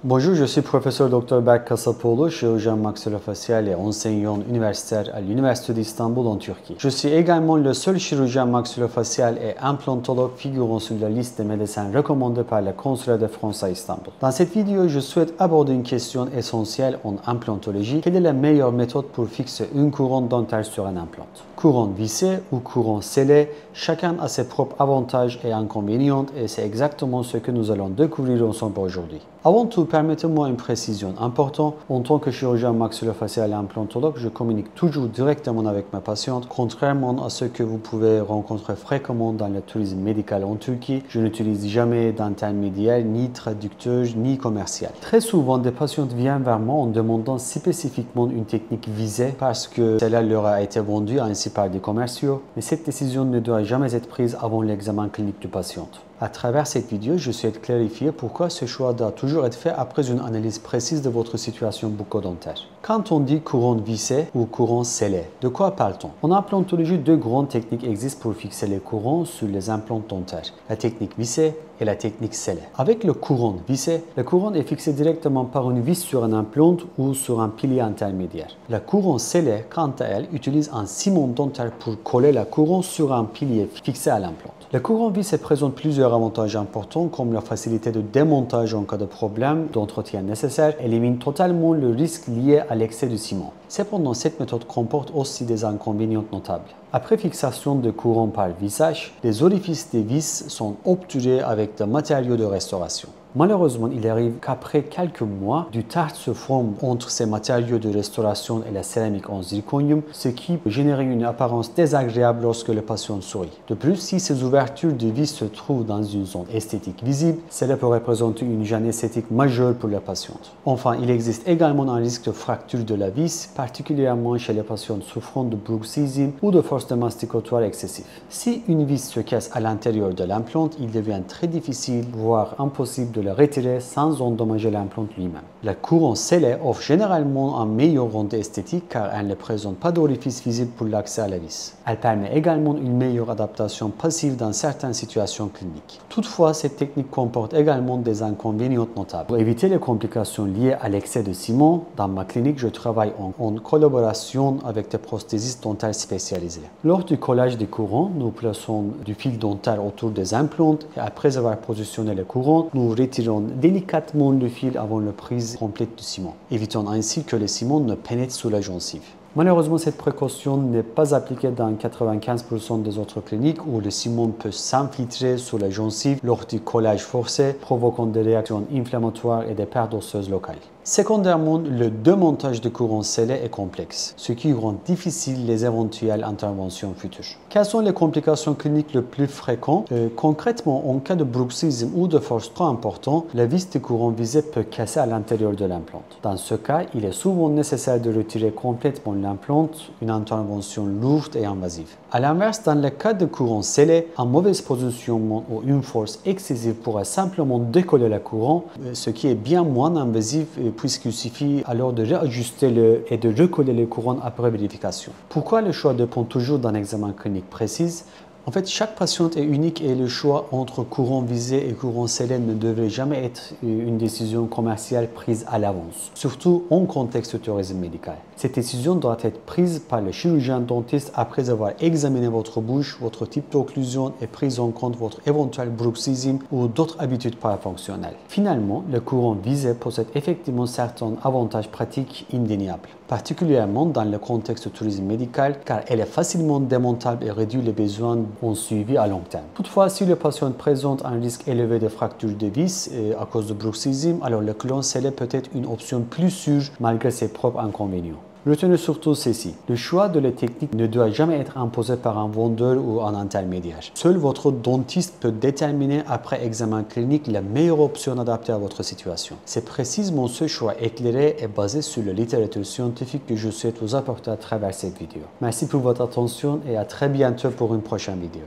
Bonjour, je suis professeur Dr. Berk Kasapoğlu, chirurgien maxillofacial et enseignant universitaire à l'Université d'Istanbul en Turquie. Je suis également le seul chirurgien maxillofacial et implantologue figurant sur la liste des médecins recommandés par le Consulat de France à Istanbul. Dans cette vidéo, je souhaite aborder une question essentielle en implantologie. Quelle est la meilleure méthode pour fixer une couronne dentaire sur un implant? Couronne vissée ou couronne scellée, chacun a ses propres avantages et inconvénients et c'est exactement ce que nous allons découvrir ensemble aujourd'hui. Avant tout, permettez-moi une précision importante. En tant que chirurgien maxillofacial et implantologue, je communique toujours directement avec ma patiente. Contrairement à ce que vous pouvez rencontrer fréquemment dans le tourisme médical en Turquie, je n'utilise jamais d'intermédiaire, ni traducteur, ni commercial. Très souvent, des patientes viennent vers moi en demandant spécifiquement une technique visée parce que cela leur a été vendu ainsi par des commerciaux. Mais cette décision ne doit jamais être prise avant l'examen clinique du patient. À travers cette vidéo, je souhaite clarifier pourquoi ce choix doit toujours être fait après une analyse précise de votre situation bucco-dentaire. Quand on dit couronne vissée ou couronne scellée, de quoi parle-t-on? En implantologie, deux grandes techniques existent pour fixer les couronnes sur les implants dentaires, la technique vissée et la technique scellée. Avec le couronne vissée, la couronne est fixée directement par une vis sur un implant ou sur un pilier intermédiaire. La couronne scellée, quant à elle, utilise un ciment dentaire pour coller la couronne sur un pilier fixé à l'implant. La couronne vissée présente plusieurs avantages importants comme la facilité de démontage en cas de problème d'entretien nécessaire, élimine totalement le risque lié à l'excès de ciment. Cependant, cette méthode comporte aussi des inconvénients notables. Après fixation de couronne par vissage, les orifices des vis sont obturés avec des matériaux de restauration. Malheureusement, il arrive qu'après quelques mois, du tartre se forme entre ces matériaux de restauration et la céramique en zirconium, ce qui peut générer une apparence désagréable lorsque le patient sourit. De plus, si ces ouvertures de vis se trouvent dans une zone esthétique visible, cela peut représenter une gêne esthétique majeure pour la patiente. Enfin, il existe également un risque de fracture de la vis, particulièrement chez les patients souffrant de bruxisme ou de force de masticatoire excessif. Si une vis se casse à l'intérieur de l'implant, il devient très difficile, voire impossible de le retirer sans endommager l'implant lui-même. La couronne scellée offre généralement un meilleur rendu esthétique car elle ne présente pas d'orifice visible pour l'accès à la vis. Elle permet également une meilleure adaptation passive dans certaines situations cliniques. Toutefois, cette technique comporte également des inconvénients notables. Pour éviter les complications liées à l'excès de ciment, dans ma clinique, je travaille en collaboration avec des prothésistes dentaires spécialisés. Lors du collage des couronnes, nous plaçons du fil dentaire autour des implants et après avoir positionné les couronnes, nous retirons délicatement le fil avant la prise complète du ciment, évitant ainsi que le ciment ne pénètre sous la gencive. Malheureusement, cette précaution n'est pas appliquée dans 95% des autres cliniques où le ciment peut s'infiltrer sous la gencive lors du collage forcé, provoquant des réactions inflammatoires et des pertes osseuses locales. Secondairement, le démontage de couronne scellée est complexe, ce qui rend difficile les éventuelles interventions futures. Quelles sont les complications cliniques les plus fréquentes? Concrètement, en cas de bruxisme ou de force trop importante, la vis de couronne visée peut casser à l'intérieur de l'implant. Dans ce cas, il est souvent nécessaire de retirer complètement l'implant, une intervention lourde et invasive. A l'inverse, dans le cas de couronne scellée, un mauvais positionnement ou une force excessive pourrait simplement décoller la couronne, ce qui est bien moins invasif puisqu'il suffit alors de réajuster et de recoller les couronnes après vérification. Pourquoi le choix dépend toujours d'un examen clinique précis? En fait, chaque patiente est unique et le choix entre couronne visée et couronne scellée ne devrait jamais être une décision commerciale prise à l'avance, surtout en contexte de tourisme médical. Cette décision doit être prise par le chirurgien dentiste après avoir examiné votre bouche, votre type d'occlusion et pris en compte votre éventuel bruxisme ou d'autres habitudes parafonctionnelles. Finalement, le couronne visée possède effectivement certains avantages pratiques indéniables, particulièrement dans le contexte de tourisme médical car elle est facilement démontable et réduit les besoins en suivi à long terme. Toutefois, si le patient présente un risque élevé de fracture de vis à cause de bruxisme, alors le couronne scellée peut être une option plus sûre malgré ses propres inconvénients. Retenez surtout ceci, le choix de la technique ne doit jamais être imposé par un vendeur ou un intermédiaire. Seul votre dentiste peut déterminer après examen clinique la meilleure option adaptée à votre situation. C'est précisément ce choix éclairé et basé sur la littérature scientifique que je souhaite vous apporter à travers cette vidéo. Merci pour votre attention et à très bientôt pour une prochaine vidéo.